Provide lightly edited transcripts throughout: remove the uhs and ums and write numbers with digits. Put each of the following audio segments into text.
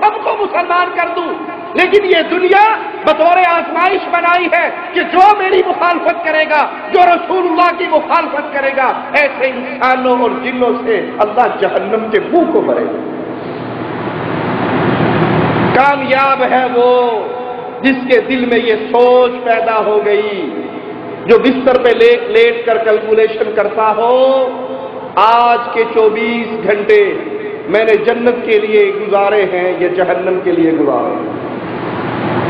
سب کو مسلمان کر دوں، لیکن یہ دنیا بطور آزمائش بنائی ہے کہ جو میری مخالفت کرے گا، جو رسول اللہ کی مخالفت کرے گا، ایسے انسانوں اور جنوں سے اللہ جہنم کے منہ کو بھرے گا۔ کامیاب ہے وہ جس کے دل میں یہ سوچ پیدا ہو گئی، جو بستر پہ لیٹ کر کیلکولیشن کرتا ہو، آج کے 24 گھنٹے میں نے جنت کے لیے گزارے ہیں یا جہنم کے لیے گزارے ہیں،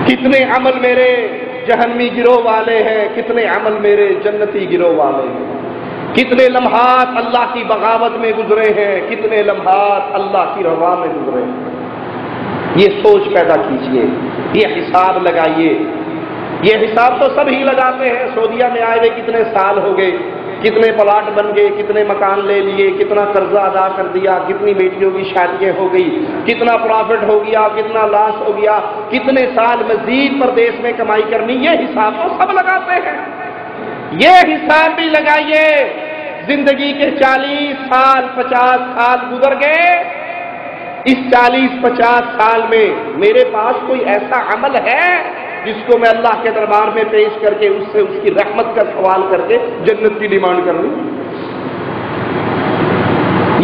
کتنے عمل میرے جہنمی گروہ والے ہیں، کتنے عمل میرے جنتی گروہ والے ہیں، کتنے لمحات اللہ کی بغاوت میں گزرے ہیں، کتنے لمحات اللہ کی رضا میں گزرے ہیں۔ یہ سوچ پیدا کیجئے، یہ حساب لگائیے۔ یہ حساب تو سب ہی لگاتے ہیں، سعودیہ میں آئے ہوئے کتنے سال ہو گئے، کتنے پلاٹ بن گئے، کتنے مکان لے لیے، کتنا قرضہ ادا کر دیا، کتنی بیٹیوں کی شادیاں ہو گئی، کتنا پروفٹ ہو گیا، کتنا لاس ہو گیا، کتنے سال مزید پردیس میں کمائی کرنی، یہ حساب تو سب لگاتے ہیں۔ یہ حساب بھی لگائیے، زندگی کے 40 سال 50 سال گزر گئے، اس 40-50 سال میں میرے پاس کوئی ایسا عمل ہے جس کو میں اللہ کے دربار میں پیش کر کے اس سے اس کی رحمت کا سوال کر کے جنت کی ڈیمانڈ کر لوں؟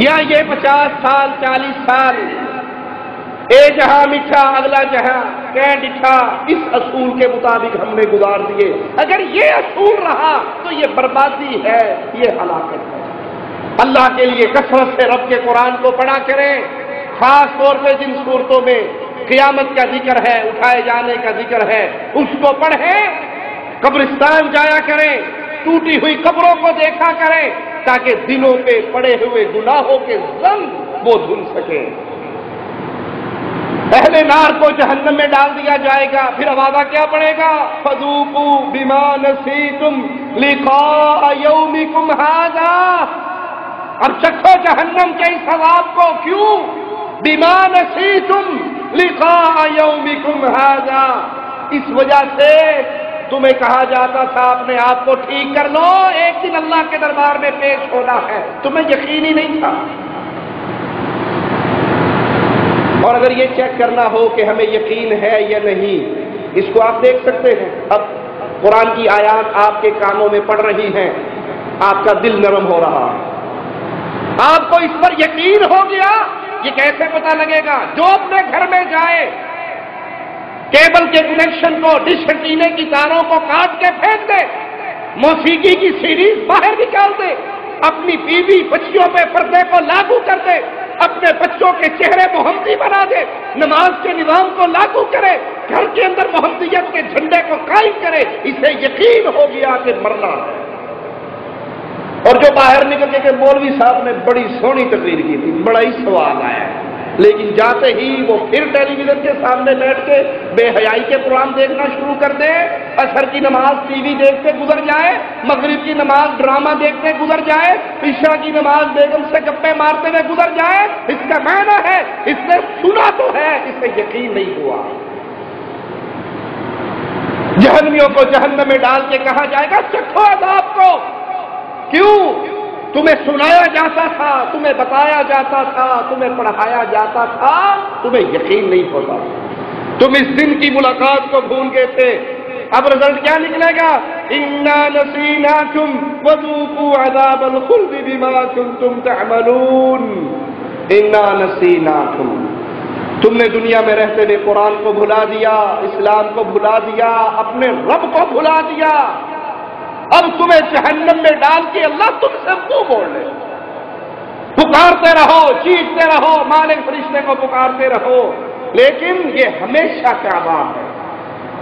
یا یہ 50 سال 40 سال اے جہاں میٹھا اگلا جہاں کہ ڈٹھا، اس اصول کے مطابق ہم نے گزار دیے، اگر یہ اصول رہا تو یہ بربادی ہے، یہ ہلاکت ہے۔ اللہ کے لیے کثرت سے رب کے قرآن کو پڑھا کریں، خاص طور پہ جن صورتوں میں قیامت کا ذکر ہے، اٹھائے جانے کا ذکر ہے، اس کو پڑھیں۔ قبرستان جایا کریں، ٹوٹی ہوئی قبروں کو دیکھا کریں، تاکہ دلوں پہ پڑے ہوئے گناہوں کے زنگ وہ دھل سکیں۔ اہل نار کو جہنم میں ڈال دیا جائے گا، پھر وعدہ کیا پڑے گا؟ فذوقوا بما نسیتم لقاء یومکم ھذا، اب چکھو جہنم کے اس عذاب کو، کیوں؟ بما نسیتم لقاء یومکم ھذا، اس وجہ سے تمہیں کہا جاتا تھا اپنے آپ کو ٹھیک کر لو، ایک دن اللہ کے دربار میں پیش ہونا ہے، تمہیں یقین ہی نہیں تھا۔ اور اگر یہ چیک کرنا ہو کہ ہمیں یقین ہے یا نہیں، اس کو آپ دیکھ سکتے ہیں۔ اب قرآن کی آیات آپ کے کانوں میں پڑ رہی ہیں، آپ کا دل نرم ہو رہا ہے، آپ کو اس پر یقین ہو گیا۔ یہ کیسے پتہ لگے گا؟ جو اپنے گھر میں جائے، کیبل کے کنیکشن کو، ڈش انٹینے کی تاروں کو کاٹ کے پھینک دے، موسیقی کی سیریز باہر نکال دے، اپنی بیوی بچیوں پہ پردے کو لاگو کر دے، اپنے بچوں کے چہرے محمدی بنا دے، نماز کے نظام کو لاگو کرے، گھر کے اندر محمدیت کے جھنڈے کو قائم کرے، اسے یقین ہو گیا کہ مرنا ہے۔ اور جو باہر نکل کے کہ مولوی صاحب نے بڑی سونی تقریر کی تھی، بڑا ہی ثواب آیا ہے، لیکن جاتے ہی وہ پھر ٹیلی ویژن کے سامنے بیٹھ کے بے حیائی کے پروگرام دیکھنا شروع کر دے، عصر کی نماز ٹی وی دیکھتے گزر جائے، مغرب کی نماز ڈرامہ دیکھتے گزر جائے، عشاء کی نماز بیگم سے گپے مارتے ہوئے گزر جائے، اس کا معنی ہے اس نے سنا تو ہے، اسے یقین نہیں ہوا۔ جہنمیوں کو جہنم میں ڈال کے کہا جائے گا چکھو عذاب کو، کیوں؟ تمہیں سنایا جاتا تھا، تمہیں بتایا جاتا تھا، تمہیں پڑھایا جاتا تھا، تمہیں یقین نہیں ہوتا، تم اس دن کی ملاقات کو بھول گئے تھے۔ اب رزلٹ کیا نکلے گا؟ انا نسیناکم وذوقوا عذاب الخلد بما کنتم تعملون۔ انا نسیناکم، تم نے دنیا میں رہتے ہوئے قرآن کو بھلا دیا، اسلام کو بھلا دیا، اپنے رب کو بھلا دیا، اب تمہیں جہنم میں ڈال کے اللہ تم سے منہ موڑ لے۔ پکارتے رہو، چیختے رہو، مالک فرشتے کو پکارتے رہو، لیکن یہ ہمیشہ کا عذاب ہے،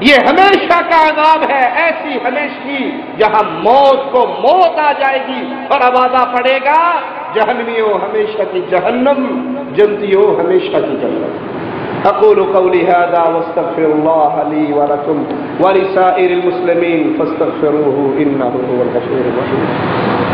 یہ ہمیشہ کا عذاب ہے، ایسی ہمیشگی جہاں موت کو موت آ جائے گی اور آوازہ پڑے گا جہنمیوں ہمیشہ کی جہنم، جنتیوں ہمیشہ کی جنت۔ اقول قولی هذا واستغفر الله لي ولكم ولسائر المسلمين فاستغفروه انه هو الغفور الرحيم۔